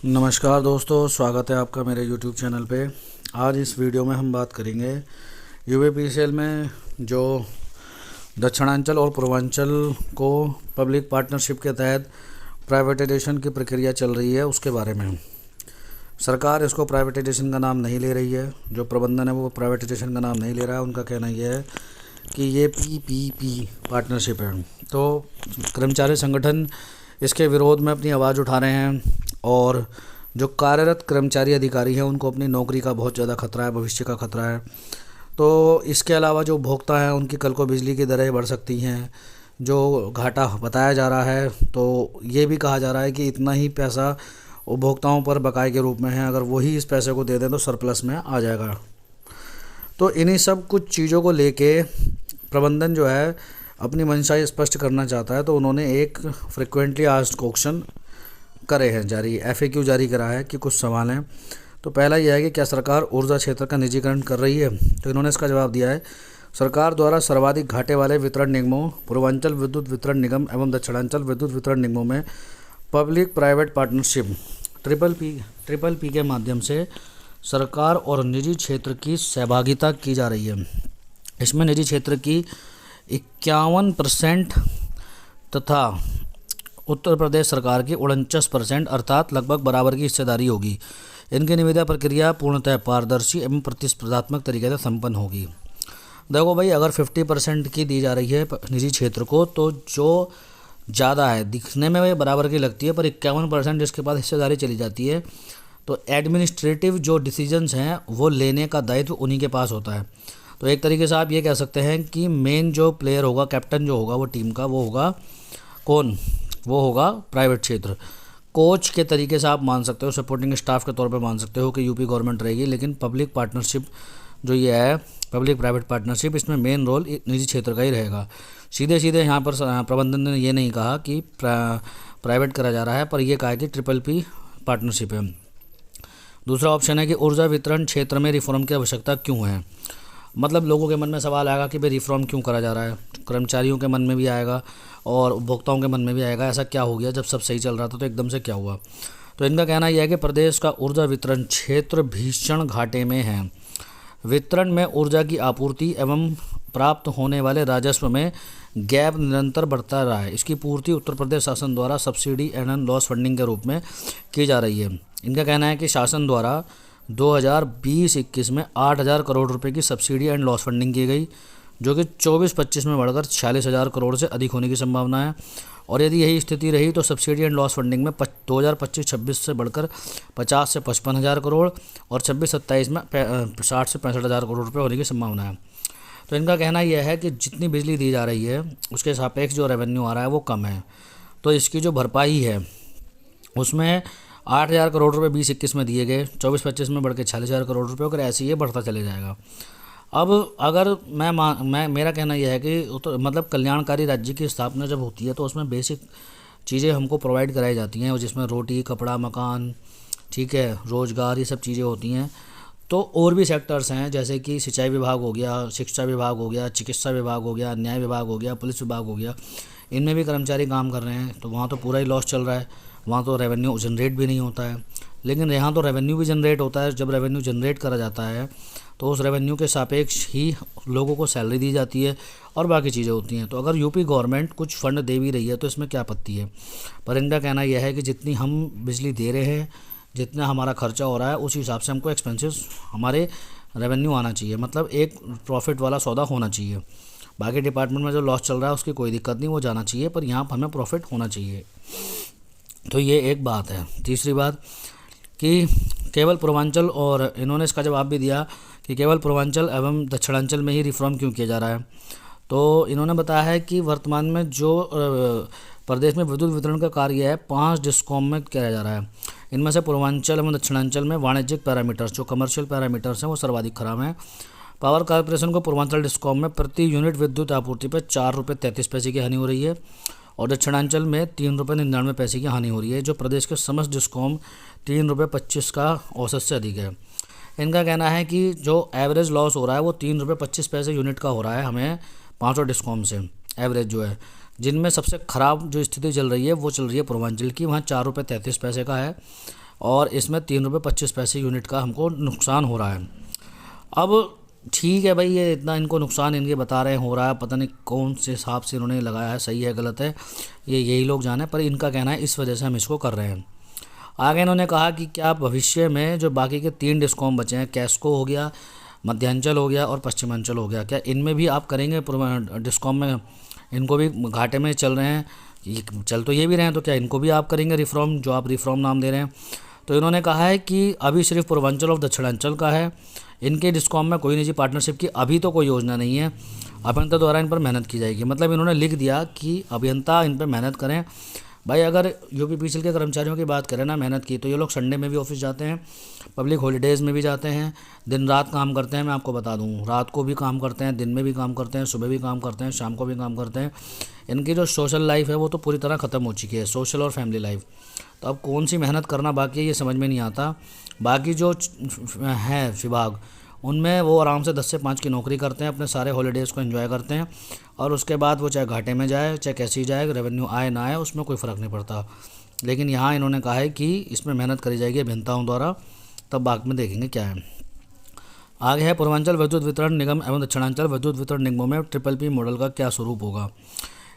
नमस्कार दोस्तों, स्वागत है आपका मेरे YouTube चैनल पे। आज इस वीडियो में हम बात करेंगे यूपीपीसीएल में जो दक्षिणांचल और पूर्वांचल को पब्लिक पार्टनरशिप के तहत प्राइवेटाइजेशन की प्रक्रिया चल रही है उसके बारे में। सरकार इसको प्राइवेटाइजेशन का नाम नहीं ले रही है, जो प्रबंधन है वो प्राइवेटाइजेशन का नाम नहीं ले रहा है। उनका कहना यह है कि ये पीपीपी पार्टनरशिप है। तो कर्मचारी संगठन इसके विरोध में अपनी आवाज़ उठा रहे हैं और जो कार्यरत कर्मचारी अधिकारी हैं उनको अपनी नौकरी का बहुत ज़्यादा खतरा है, भविष्य का खतरा है। तो इसके अलावा जो उपभोक्ता हैं उनकी कल को बिजली की दरें बढ़ सकती हैं। जो घाटा बताया जा रहा है, तो ये भी कहा जा रहा है कि इतना ही पैसा उपभोक्ताओं पर बकाये के रूप में है, अगर वही इस पैसे को दे दें तो सरप्लस में आ जाएगा। तो इन्हीं सब कुछ चीज़ों को लेके प्रबंधन जो है अपनी मंशा स्पष्ट करना चाहता है। तो उन्होंने एक फ्रिक्वेंटली आस्क्ड क्वेश्चन करे हैं जारी, FAQ जारी करा है कि कुछ सवाल हैं। तो पहला यह है कि क्या सरकार ऊर्जा क्षेत्र का निजीकरण कर रही है। तो इन्होंने इसका जवाब दिया है, सरकार द्वारा सर्वाधिक घाटे वाले वितरण निगमों, पूर्वांचल विद्युत वितरण निगम एवं दक्षिणांचल विद्युत वितरण निगमों में public private partnership triple P के माध्यम से सरकार और निजी क्षेत्र की सहभागिता की जा रही है। इसमें निजी क्षेत्र की 51% तथा उत्तर प्रदेश सरकार की 49% अर्थात लगभग बराबर की हिस्सेदारी होगी। इनकी निविदा प्रक्रिया पूर्णतः पारदर्शी एवं प्रतिस्पर्धात्मक तरीके से संपन्न होगी। देखो भाई, अगर 50% की दी जा रही है निजी क्षेत्र को, तो जो ज़्यादा है दिखने में वही बराबर की लगती है, पर 51% जिसके पास हिस्सेदारी चली जाती है, तो एडमिनिस्ट्रेटिव जो डिसीजंस हैं वो लेने का दायित्व उन्हीं के पास होता है। तो एक तरीके से आप ये कह सकते हैं कि मेन जो प्लेयर होगा, कैप्टन जो होगा वो टीम का, वो होगा कौन? वो होगा प्राइवेट क्षेत्र। कोच के तरीके से आप मान सकते हो, सपोर्टिंग स्टाफ के तौर पे मान सकते हो कि यूपी गवर्नमेंट रहेगी। लेकिन पब्लिक पार्टनरशिप जो ये है, पब्लिक प्राइवेट पार्टनरशिप, इसमें मेन रोल निजी क्षेत्र का ही रहेगा। सीधे सीधे यहाँ पर प्रबंधन ने ये नहीं कहा कि प्राइवेट करा जा रहा है, पर यह कहा कि PPP पार्टनरशिप है। दूसरा ऑप्शन है कि ऊर्जा वितरण क्षेत्र में रिफॉर्म की आवश्यकता क्यों है। मतलब लोगों के मन में सवाल आएगा कि भाई रिफॉर्म क्यों करा जा रहा है। कर्मचारियों के मन में भी आएगा और उपभोक्ताओं के मन में भी आएगा, ऐसा क्या हो गया, जब सब सही चल रहा था तो एकदम से क्या हुआ। तो इनका कहना यह है कि प्रदेश का ऊर्जा वितरण क्षेत्र भीषण घाटे में है। वितरण में ऊर्जा की आपूर्ति एवं प्राप्त होने वाले राजस्व में गैप निरंतर बढ़ता रहा है। इसकी पूर्ति उत्तर प्रदेश शासन द्वारा सब्सिडी एंड लॉस फंडिंग के रूप में की जा रही है। इनका कहना है कि शासन द्वारा 2020-21 में 8,000 करोड़ रुपए की सब्सिडी एंड लॉस फंडिंग की गई, जो कि 24-25 में बढ़कर 46,000 करोड़ से अधिक होने की संभावना है। और यदि यही स्थिति रही तो सब्सिडी एंड लॉस फंडिंग में 2025-26 से बढ़कर 50 से 55,000 करोड़ और 26-27 में 60 से 65,000 करोड़ रुपए होने की संभावना है। तो इनका कहना यह है कि जितनी बिजली दी जा रही है उसके सापेक्ष जो रेवेन्यू आ रहा है वो कम है। तो इसकी जो भरपाई है उसमें 8,000 करोड़ रुपए 20-21 में दिए गए, 24-25 में बढ़ के 46,000 करोड़ रुपए, अगर ऐसे ही ये बढ़ता चले जाएगा। अब अगर मेरा कहना यह है कि तो मतलब कल्याणकारी राज्य की स्थापना जब होती है तो उसमें बेसिक चीज़ें हमको प्रोवाइड कराई जाती हैं, जिसमें रोटी, कपड़ा, मकान, ठीक है, रोज़गार, ये सब चीज़ें होती हैं। तो और भी सेक्टर्स हैं, जैसे कि सिंचाई विभाग हो गया, शिक्षा विभाग हो गया, चिकित्सा विभाग हो गया, न्याय विभाग हो गया, पुलिस विभाग हो गया। इनमें भी कर्मचारी काम कर रहे हैं, तो वहाँ तो पूरा ही लॉस चल रहा है, वहाँ तो रेवेन्यू जनरेट भी नहीं होता है। लेकिन यहाँ तो रेवेन्यू भी जनरेट होता है। जब रेवेन्यू जनरेट करा जाता है तो उस रेवेन्यू के सापेक्ष ही लोगों को सैलरी दी जाती है और बाकी चीज़ें होती हैं। तो अगर यूपी गवर्नमेंट कुछ फंड दे भी रही है तो इसमें क्या आपत्ति है। पर इनका कहना यह है कि जितनी हम बिजली दे रहे हैं, जितना हमारा खर्चा हो रहा है, उस हिसाब से हमको एक्सपेंसेस, हमारे रेवेन्यू आना चाहिए, मतलब एक प्रॉफिट वाला सौदा होना चाहिए। बाकी डिपार्टमेंट में जो लॉस चल रहा है उसकी कोई दिक्कत नहीं, वो जाना चाहिए, पर यहाँ पर हमें प्रॉफिट होना चाहिए। तो ये एक बात है। तीसरी बात कि केवल पूर्वांचल, और इन्होंने इसका जवाब भी दिया कि केवल पूर्वांचल एवं दक्षिणांचल में ही रिफॉर्म क्यों किया जा रहा है। तो इन्होंने बताया है कि वर्तमान में जो प्रदेश में विद्युत वितरण का कार्य है 5 डिस्कॉम में किया जा रहा है। इनमें से पूर्वांचल एवं दक्षिणांचल में वाणिज्यिक पैरामीटर्स, जो कमर्शियल पैरामीटर्स हैं, वो सर्वाधिक खराब हैं। पावर कॉर्पोरेशन को पूर्वांचल डिस्कॉम में प्रति यूनिट विद्युत आपूर्ति पर 4 रुपये 33 पैसे की हानि हो रही है और दक्षिणांचल में 3 रुपये 99 पैसे की हानि हो रही है, जो प्रदेश के समस्त डिस्कॉम 3 रुपये 25 का औसत से अधिक है। इनका कहना है कि जो एवरेज लॉस हो रहा है वो 3 रुपये 25 पैसे यूनिट का हो रहा है हमें 5 डिस्कॉम से, एवरेज जो है। जिनमें सबसे ख़राब जो स्थिति चल रही है वो चल रही है पूर्वांचल की, वहाँ 4 रुपये 33 पैसे का है और इसमें 3 रुपये 25 पैसे यूनिट का हमको नुकसान हो रहा है। अब ठीक है भाई, ये इतना इनको नुकसान इनके बता रहे हैं हो रहा है, पता नहीं कौन से हिसाब से इन्होंने लगाया है, सही है गलत है ये यही लोग जाने, पर इनका कहना है इस वजह से हम इसको कर रहे हैं। आगे इन्होंने कहा कि क्या भविष्य में जो बाकी के 3 डिस्कॉम बचे हैं, कैस्को हो गया, मध्यांचल हो गया और पश्चिमांचल हो गया, क्या इनमें भी आप करेंगे डिस्कॉम में? इनको भी घाटे में चल रहे हैं, चल तो ये भी रहे हैं, तो क्या इनको भी आप करेंगे रिफॉर्म, जो आप रिफॉर्म नाम दे रहे हैं? तो इन्होंने कहा है कि अभी सिर्फ पूर्वांचल और दक्षिणांचल का है, इनके डिस्कॉम में कोई निजी पार्टनरशिप की अभी तो कोई योजना नहीं है, अभियंता द्वारा इन पर मेहनत की जाएगी। मतलब इन्होंने लिख दिया कि अभियंता इन पर मेहनत करें। भाई अगर यूपीपीसीएल के कर्मचारियों की बात करें ना मेहनत की, तो ये लोग संडे में भी ऑफिस जाते हैं, पब्लिक हॉलीडेज़ में भी जाते हैं, दिन रात काम करते हैं। मैं आपको बता दूं, रात को भी काम करते हैं, दिन में भी काम करते हैं, सुबह भी काम करते हैं, शाम को भी काम करते हैं। इनकी जो सोशल लाइफ है वो तो पूरी तरह ख़त्म हो चुकी है, सोशल और फैमिली लाइफ। तो अब कौन सी मेहनत करना बाकी है ये समझ में नहीं आता। बाकी जो हैं विभाग, उनमें वो आराम से 10 से 5 की नौकरी करते हैं, अपने सारे हॉलीडेज़ को एंजॉय करते हैं, और उसके बाद वो चाहे घाटे में जाए चाहे कैसी जाए, रेवेन्यू आए ना आए उसमें कोई फ़र्क नहीं पड़ता। लेकिन यहाँ इन्होंने कहा है कि इसमें मेहनत करी जाएगी अभियंताओं द्वारा, तब बाद में देखेंगे क्या है। आगे है पूर्वांचल विद्युत वितरण निगम एवं दक्षिणांचल विद्युत वितरण निगमों में PPP मॉडल का क्या स्वरूप होगा।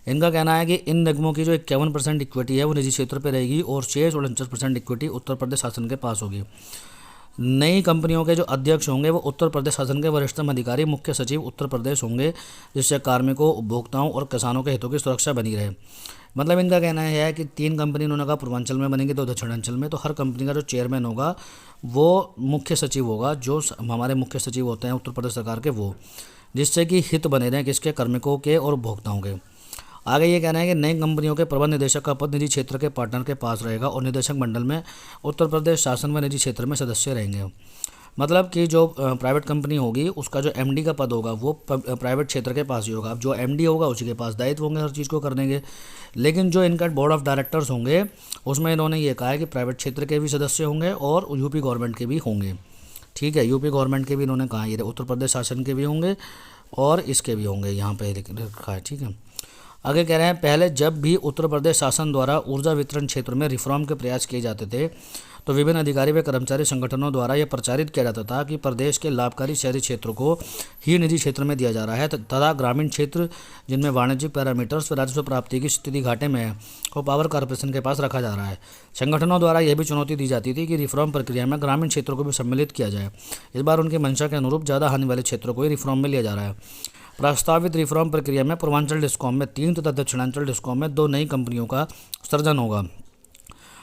इनका कहना है कि इन निगमों की जो 51% इक्विटी है वो निजी क्षेत्र पर रहेगी और शेष 49% इक्विटी उत्तर प्रदेश शासन के पास होगी। नई कंपनियों के जो अध्यक्ष होंगे वो उत्तर प्रदेश शासन के वरिष्ठतम अधिकारी मुख्य सचिव उत्तर प्रदेश होंगे, जिससे कार्मिकों, उपभोक्ताओं और किसानों के हितों की सुरक्षा बनी रहे। मतलब इनका कहना है कि 3 कंपनी इन्होंने कहा पूर्वांचल में बनेंगी, 2 दक्षिणांचल में। तो हर कंपनी का जो चेयरमैन होगा वो मुख्य सचिव होगा, जो हमारे मुख्य सचिव होते हैं उत्तर प्रदेश सरकार के, वो, जिससे कि हित बने रहें किसके, कार्मिकों के और उपभोक्ताओं के। आगे ये कहना है कि नई कंपनियों के प्रबंध निदेशक का पद निजी क्षेत्र के पार्टनर के पास रहेगा और निदेशक मंडल में उत्तर प्रदेश शासन व निजी क्षेत्र में सदस्य रहेंगे। मतलब कि जो प्राइवेट कंपनी होगी उसका जो एमडी का पद होगा वो प्राइवेट क्षेत्र के पास ही होगा। अब जो एमडी होगा उसी के पास दायित्व होंगे हर चीज़ को करने के। लेकिन जो इनका बोर्ड ऑफ डायरेक्टर्स होंगे उसमें इन्होंने ये कहा है कि प्राइवेट क्षेत्र के भी सदस्य होंगे और यूपी गवर्नमेंट के भी होंगे। ठीक है, यूपी गवर्नमेंट के भी इन्होंने कहा, ये उत्तर प्रदेश शासन के भी होंगे और इसके भी होंगे, यहाँ पे लिखा है। ठीक है, आगे कह रहे हैं पहले जब भी उत्तर प्रदेश शासन द्वारा ऊर्जा वितरण क्षेत्र में रिफॉर्म के प्रयास किए जाते थे तो विभिन्न अधिकारी व कर्मचारी संगठनों द्वारा यह प्रचारित किया जाता था कि प्रदेश के लाभकारी शहरी क्षेत्रों को ही निजी क्षेत्र में दिया जा रहा है तथा ग्रामीण क्षेत्र जिनमें वाणिज्यिक पैरामीटर्स व राजस्व प्राप्ति की स्थिति घाटे में है को पावर कॉर्पोरेशन के पास रखा जा रहा है। संगठनों द्वारा यह भी चुनौती दी जाती थी कि रिफॉर्म प्रक्रिया में ग्रामीण क्षेत्रों को भी सम्मिलित किया जाए। इस बार उनकी मंशा के अनुरूप ज़्यादा हानि वाले क्षेत्रों को ही रिफॉर्म में लिया जा रहा है। प्रस्तावित रिफॉर्म प्रक्रिया में पूर्वांचल डिस्कॉम में 3 तथा दक्षिणांचल डिस्कॉम में 2 नई कंपनियों का सृजन होगा।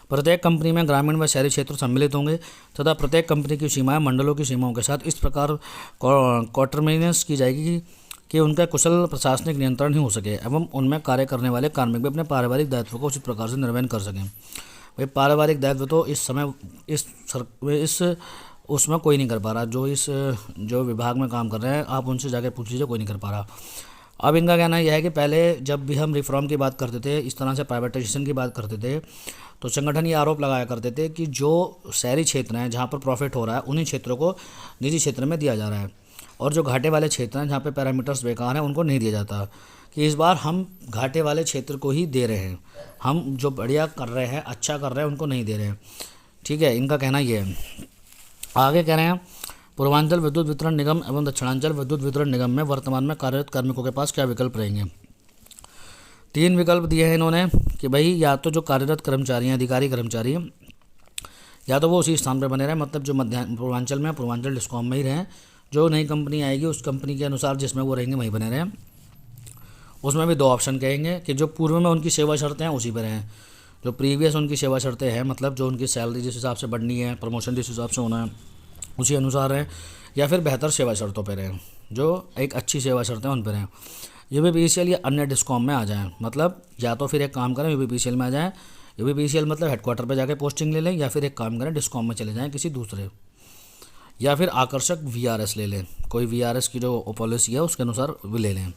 प्रत्येक कंपनी में ग्रामीण व शहरी क्षेत्र सम्मिलित होंगे तथा प्रत्येक कंपनी की सीमाएं मंडलों की सीमाओं के साथ इस प्रकार कॉटरमिनेस की जाएगी कि उनका कुशल प्रशासनिक नियंत्रण ही हो सके एवं उनमें कार्य करने वाले कार्मिक भी अपने पारिवारिक दायित्वों को उचित प्रकार से निर्वहन कर सकें। भाई पारिवारिक दायित्व तो इस समय इस उसमें कोई नहीं कर पा रहा, जो विभाग में काम कर रहे हैं आप उनसे जाकर पूछ लीजिए, कोई नहीं कर पा रहा। अब इनका कहना यह है कि पहले जब भी हम रिफॉर्म की बात करते थे, इस तरह से प्राइवेटाइजेशन की बात करते थे, तो संगठन ये आरोप लगाया करते थे कि जो शहरी क्षेत्र हैं जहाँ पर प्रॉफिट हो रहा है उन्हीं क्षेत्रों को निजी क्षेत्र में दिया जा रहा है और जो घाटे वाले क्षेत्र हैं जहाँ पे पैरामीटर्स बेकार हैं उनको नहीं दिया जाता। कि इस बार हम घाटे वाले क्षेत्र को ही दे रहे हैं, हम जो बढ़िया कर रहे हैं, अच्छा कर रहे हैं, उनको नहीं दे रहे हैं। ठीक है, इनका कहना ये है। आगे कह रहे हैं पूर्वांचल विद्युत वितरण निगम एवं दक्षिणांचल विद्युत वितरण निगम में वर्तमान में कार्यरत कार्मिकों के पास क्या विकल्प रहेंगे। 3 विकल्प दिए हैं इन्होंने कि भाई या तो जो कार्यरत कर्मचारी हैं, अधिकारी कर्मचारी, या तो वो उसी स्थान पर बने रहें, मतलब जो पूर्वांचल में पूर्वांचल डिस्कॉम में ही रहें, जो नई कंपनी आएगी उस कंपनी के अनुसार जिसमें वो रहेंगे वहीं बने रहें। उसमें भी 2 ऑप्शन कहेंगे कि जो पूर्व में उनकी सेवा शर्तें हैं उसी पर रहें, जो प्रीवियस उनकी सेवा शर्तें हैं, मतलब जो उनकी सैलरी जिस हिसाब से बढ़नी है, प्रमोशन जिस हिसाब से होना है उसी अनुसार रहें, या फिर बेहतर सेवा शर्तों पर रहें, जो एक अच्छी सेवा शर्तें उन पर रहें। यूपीपीसीएल या अन्य डिस्कॉम में आ जाएं, मतलब या तो फिर एक काम करें यूपीपीसीएल में आ जाएं, यूपीपीसीएल मतलब हेडक्वार्टर पे जाके पोस्टिंग ले लें, या फिर एक काम करें डिस्कॉम में चले जाएं किसी दूसरे, या फिर आकर्षक वीआरएस ले लें, कोई वीआरएस की जो पॉलिसी है उसके अनुसार भी ले लें।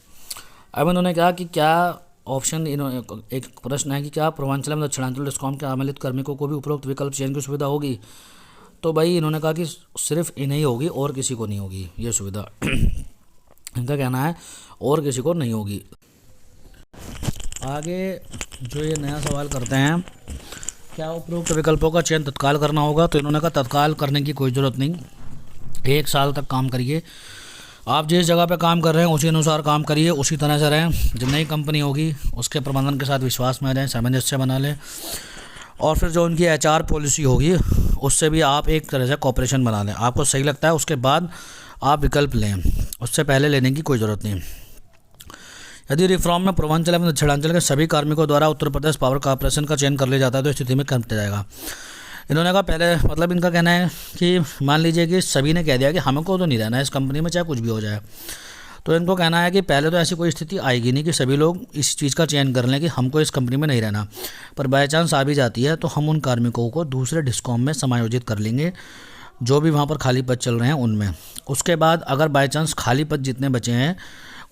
अब इन्होंने कहा कि क्या ऑप्शन, इन्होंने एक प्रश्न है कि क्या पूर्वांचल में दक्षिणांचल डिस्कॉम के आमंत्रित कार्मिकों को भी उपरोक्त विकल्प चयन की सुविधा होगी। तो भाई इन्होंने कहा कि सिर्फ इन्हें ही होगी और किसी को नहीं होगी ये सुविधा। इनका कहना है और किसी को नहीं होगी। आगे जो ये नया सवाल करते हैं क्या उपरोक्त विकल्पों का चयन तत्काल करना होगा? तो इन्होंने कहा तत्काल करने की कोई ज़रूरत नहीं, 1 साल तक काम करिए। आप जिस जगह पे काम कर रहे हैं उसी अनुसार काम करिए, उसी तरह से रहें। जब नई कंपनी होगी उसके प्रबंधन के साथ विश्वास में आ जाएँ, सामंजस्य बना लें, और फिर जो उनकी HR पॉलिसी होगी उससे भी आप एक तरह से कॉपरेशन बना लें। आपको सही लगता है उसके बाद आप विकल्प लें, उससे पहले लेने की कोई ज़रूरत नहीं। यदि रिफॉर्म में पूर्वांचल एवं दक्षिणांचल के सभी कार्मिकों द्वारा उत्तर प्रदेश पावर कॉर्पोरेशन का चयन कर लिया जाता है तो इस स्थिति में कम जाएगा। इन्होंने कहा पहले, मतलब इनका कहना है कि मान लीजिए कि सभी ने कह दिया कि हमको तो नहीं रहना है इस कंपनी में, चाहे कुछ भी हो जाए, तो इनको कहना है कि पहले तो ऐसी कोई स्थिति आएगी नहीं कि सभी लोग इस चीज़ का चयन कर लें कि हमको इस कंपनी में नहीं रहना, पर बाई चांस आ भी जाती है तो हम उन कार्मिकों को दूसरे डिस्कॉम में समायोजित कर लेंगे जो भी वहाँ पर खाली पद चल रहे हैं उनमें। उसके बाद अगर बाई चांस खाली पद जितने बचे हैं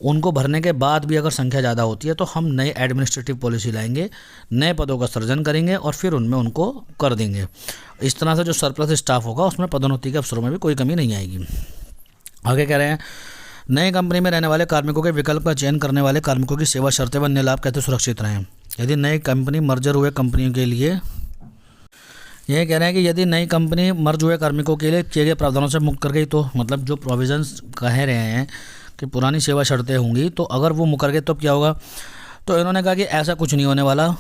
उनको भरने के बाद भी अगर संख्या ज़्यादा होती है तो हम नई एडमिनिस्ट्रेटिव पॉलिसी लाएंगे, नए पदों का सृजन करेंगे और फिर उनमें उनको कर देंगे। इस तरह से जो सरप्लस स्टाफ होगा उसमें पदोन्नति के अवसरों में भी कोई कमी नहीं आएगी। आगे कह रहे हैं नई कंपनी में रहने वाले कार्मिकों के विकल्प का चयन करने वाले कार्मिकों की सेवा शर्तें व अन्य लाभ कैसे सुरक्षित रहें। यदि नई कंपनी मर्जर हुए कंपनियों के लिए, यह कह रहे हैं कि यदि नई कंपनी मर्ज हुए कार्मिकों के लिए किए गए प्रावधानों से मुक्त कर गई तो, मतलब जो प्रोविजंस कह रहे हैं कि पुरानी सेवा शर्तें होंगी तो अगर वो मुकर गए तो क्या होगा, तो इन्होंने कहा कि ऐसा कुछ नहीं होने वाला,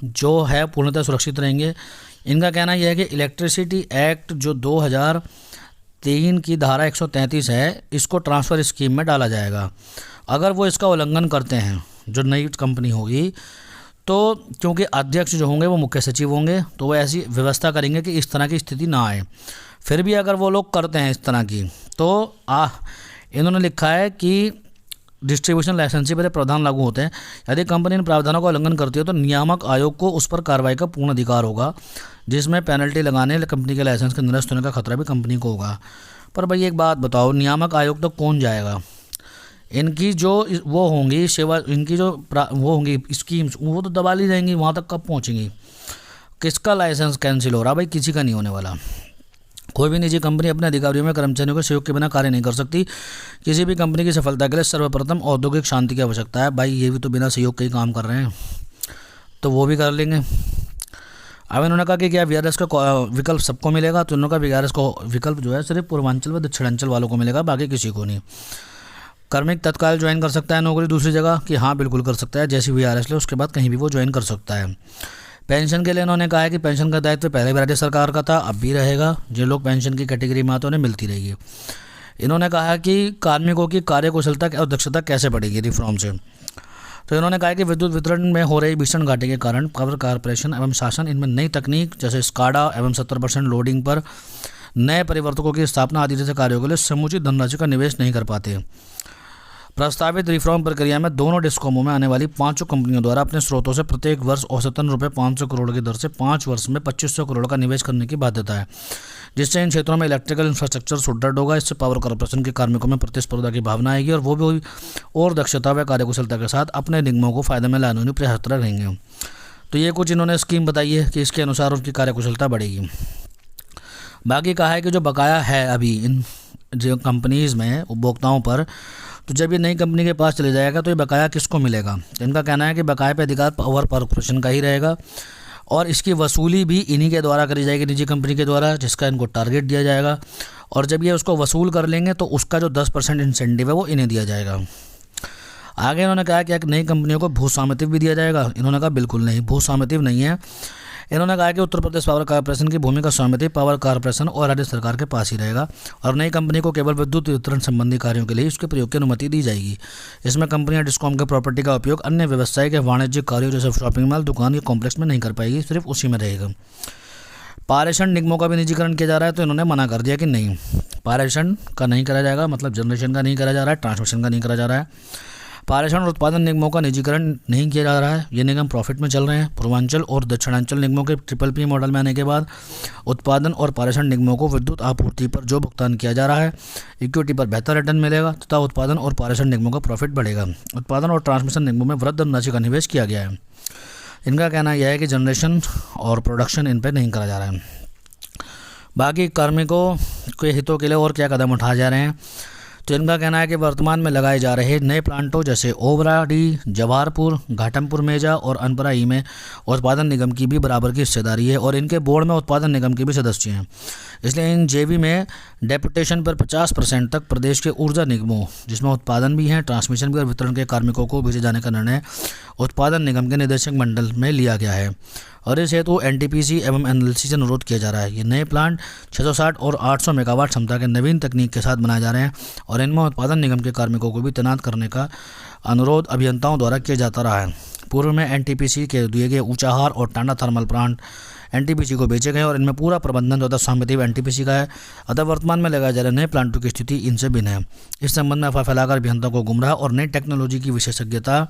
जो है पूर्णतः सुरक्षित रहेंगे। इनका कहना यह है कि इलेक्ट्रिसिटी एक्ट जो 2003 की धारा 133 है इसको ट्रांसफ़र स्कीम में डाला जाएगा। अगर वो इसका उल्लंघन करते हैं जो नई कंपनी होगी तो क्योंकि अध्यक्ष जो होंगे वो मुख्य सचिव होंगे तो वो ऐसी व्यवस्था करेंगे कि इस तरह की स्थिति ना आए। फिर भी अगर वो लोग करते हैं इस तरह की तो इन्होंने लिखा है कि डिस्ट्रीब्यूशन लाइसेंसी पर प्रावधान लागू होते हैं। यदि कंपनी इन प्रावधानों का उल्लंघन करती है तो नियामक आयोग को उस पर कार्रवाई का पूर्ण अधिकार होगा, जिसमें पेनल्टी लगाने कंपनी के लाइसेंस के निरस्त होने का खतरा भी कंपनी को होगा। पर भाई एक बात बताओ, नियामक आयोग तक कौन जाएगा? इनकी जो वो होंगी सेवा, इनकी जो वो होंगी स्कीम्स, वो तो दबा ली जाएंगी, वहाँ तक कब पहुँचेंगी? किसका लाइसेंस कैंसिल हो रहा? भाई किसी का नहीं होने वाला। कोई भी निजी कंपनी अपने अधिकारियों में कर्मचारियों के सहयोग के बिना कार्य नहीं कर सकती। किसी भी कंपनी की सफलता के लिए सर्वप्रथम औद्योगिक शांति की आवश्यकता है। भाई ये भी तो बिना सहयोग के ही काम कर रहे हैं, तो वो भी कर लेंगे। अब इन्होंने कहा कि क्या VRS का विकल्प सबको मिलेगा? तो इन्होंने कहा VRS को विकल्प जो है सिर्फ पूर्वांचल व दक्षिणांचल वालों को मिलेगा, बाकी किसी को नहीं। कार्मिक तत्काल ज्वाइन कर सकता है नौकरी दूसरी जगह कि हाँ बिल्कुल कर सकता है, जैसी VRS ले उसके बाद कहीं भी वो ज्वाइन कर सकता है। पेंशन के लिए इन्होंने कहा है कि पेंशन का दायित्व पहले भी राज्य सरकार का था, अब भी रहेगा। जो लोग पेंशन की कैटेगरी में आते हैं उन्हें मिलती रहेगी। इन्होंने कहा कि कार्मिकों की कार्यकुशलता और दक्षता कैसे बढ़ेगी रिफॉर्म से। तो इन्होंने कहा कि विद्युत वितरण में हो रही भीषण घाटे के कारण पावर कॉर्पोरेशन एवं शासन इनमें नई तकनीक जैसे स्काडा एवं 70% लोडिंग पर नए परिवर्तकों की स्थापना आदि जैसे कार्यों के लिए समुचित धनराशि का निवेश नहीं कर पाते। प्रस्तावित रिफॉर्म प्रक्रिया में दोनों डिस्कॉमों में आने वाली 5 कंपनियों द्वारा अपने स्रोतों से प्रत्येक वर्ष औसतन ₹500 करोड़ की दर से 5 वर्ष में 2500 करोड़ का निवेश करने की बाध्यता है, जिससे इन क्षेत्रों में इलेक्ट्रिकल इंफ्रास्ट्रक्चर सुदृढ़ होगा। इससे पावर कॉर्पोरेशन के कार्मिकों में प्रतिस्पर्धा की भावना आएगी और वो भी और दक्षता व कार्यकुशलता के साथ अपने निगमों को फायदे में लाने में प्रयासरत रहेंगे। तो ये कुछ इन्होंने स्कीम बताई है कि इसके अनुसार उनकी कार्यकुशलता बढ़ेगी। बाकी कहा है कि जो बकाया है अभी इन जो कंपनीज़ में उपभोक्ताओं पर, तो जब ये नई कंपनी के पास चले जाएगा तो ये बकाया किसको मिलेगा? तो इनका कहना है कि बकाया पे अधिकार पावर कॉर्पोरेशन का ही रहेगा और इसकी वसूली भी इन्हीं के द्वारा करी जाएगी, निजी कंपनी के द्वारा, जिसका इनको टारगेट दिया जाएगा। और जब ये उसको वसूल कर लेंगे तो उसका जो 10% इंसेंटिव है वो इन्हें दिया जाएगा। आगे इन्होंने कहा कि नई कंपनियों को भूस्वामित्व भी दिया जाएगा। इन्होंने कहा बिल्कुल नहीं, भूस्वामित्व नहीं है। इन्होंने कहा कि उत्तर प्रदेश पावर कॉर्पोरेशन की भूमि का स्वामित्व पावर कॉर्पोरेशन और राज्य सरकार के पास ही रहेगा और नई कंपनी को केवल विद्युत वितरण संबंधी कार्यों के लिए उसके प्रयोग की अनुमति दी जाएगी। इसमें कंपनियां डिस्कॉम के प्रॉपर्टी का उपयोग अन्य व्यवसायिक या वाणिज्यिक कार्यों जैसे शॉपिंग मॉल, दुकान या कॉम्प्लेक्स में नहीं कर पाएगी, सिर्फ उसी में रहेगा। पारेषण निगमों का भी निजीकरण किया जा रहा है, तो इन्होंने मना कर दिया कि नहीं, पारेषण का नहीं करा जाएगा, मतलब जनरेशन का नहीं करा जा रहा है, ट्रांसमिशन का नहीं करा जा रहा है। पारेषण और उत्पादन निगमों का निजीकरण नहीं किया जा रहा है। ये निगम प्रॉफिट में चल रहे हैं। पूर्वांचल और दक्षिणांचल निगमों के PPP मॉडल में आने के बाद उत्पादन और पारेषण निगमों को विद्युत आपूर्ति पर जो भुगतान किया जा रहा है, इक्विटी पर बेहतर रिटर्न मिलेगा तथा उत्पादन और पारेषण निगमों का प्रॉफिट बढ़ेगा। उत्पादन और ट्रांसमिशन निगमों में वृहद धनराशि का निवेश किया गया है। इनका कहना यह है कि जनरेशन और प्रोडक्शन इन पर नहीं करा जा रहा है। बाकी कार्मिकों के हितों के लिए और क्या कदम उठाए जा रहे हैं, तो इनका कहना है कि वर्तमान में लगाए जा रहे नए प्लांटों जैसे ओबराडी, जवाहरपुर, घाटमपुर मेजा और अनपराई में उत्पादन निगम की भी बराबर की हिस्सेदारी है और इनके बोर्ड में उत्पादन निगम के भी सदस्य हैं। इसलिए इन जेवी में डेपुटेशन पर 50% तक प्रदेश के ऊर्जा निगमों, जिसमें उत्पादन भी है, ट्रांसमिशन भी और वितरण के कार्मिकों को भेजे जाने का निर्णय उत्पादन निगम के निदेशक मंडल में लिया गया है और इस हेतु एनटीपीसी एवं एनएलसी से अनुरोध किया जा रहा है। ये नए प्लांट 660 और 800 मेगावाट क्षमता के नवीन तकनीक के साथ बनाए जा रहे हैं और इनमें उत्पादन निगम के कार्मिकों को भी तैनात करने का अनुरोध अभियंताओं द्वारा किया जाता रहा है। पूर्व में एनटीपीसी के दिए गए ऊंचाहार और टांडा थर्मल प्लांट एनटीपीसी को बेचे गए और इनमें पूरा प्रबंधन तथा सहमति एनटीपीसी का है। अतः वर्तमान में लगाए जा रहे नए प्लांटों की स्थिति इनसे भिन्न है। इस संबंध में अफवाह फैलाकर अभियंताओं को गुमराह और नई टेक्नोलॉजी की विशेषज्ञता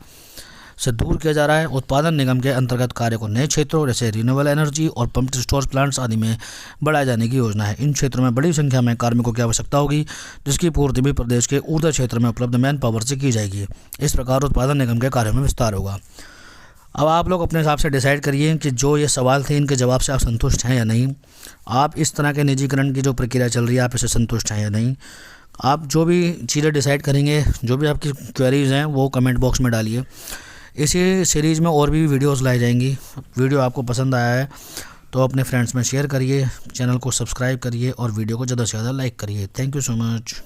से दूर किया जा रहा है। उत्पादन निगम के अंतर्गत कार्य को नए क्षेत्रों जैसे रिन्यूएबल एनर्जी और पंप्ड स्टोरेज प्लांट्स आदि में बढ़ाए जाने की योजना है। इन क्षेत्रों में बड़ी संख्या में कार्मिकों की आवश्यकता होगी, जिसकी पूर्ति भी प्रदेश के ऊर्जा क्षेत्र में उपलब्ध मैन पावर से की जाएगी। इस प्रकार उत्पादन निगम के कार्यों में विस्तार होगा। अब आप लोग अपने हिसाब से डिसाइड करिए कि जो ये सवाल थे इनके जवाब से आप संतुष्ट हैं या नहीं। आप इस तरह के निजीकरण की जो प्रक्रिया चल रही है आप इससे संतुष्ट हैं या नहीं। आप जो भी चीज़ें डिसाइड करेंगे, जो भी आपकी क्वेरीज़ हैं वो कमेंट बॉक्स में डालिए। इसी सीरीज़ में और भी वीडियोस लाई जाएंगी। वीडियो आपको पसंद आया है तो अपने फ्रेंड्स में शेयर करिए, चैनल को सब्सक्राइब करिए और वीडियो को ज़्यादा से ज़्यादा लाइक करिए। Thank you so much.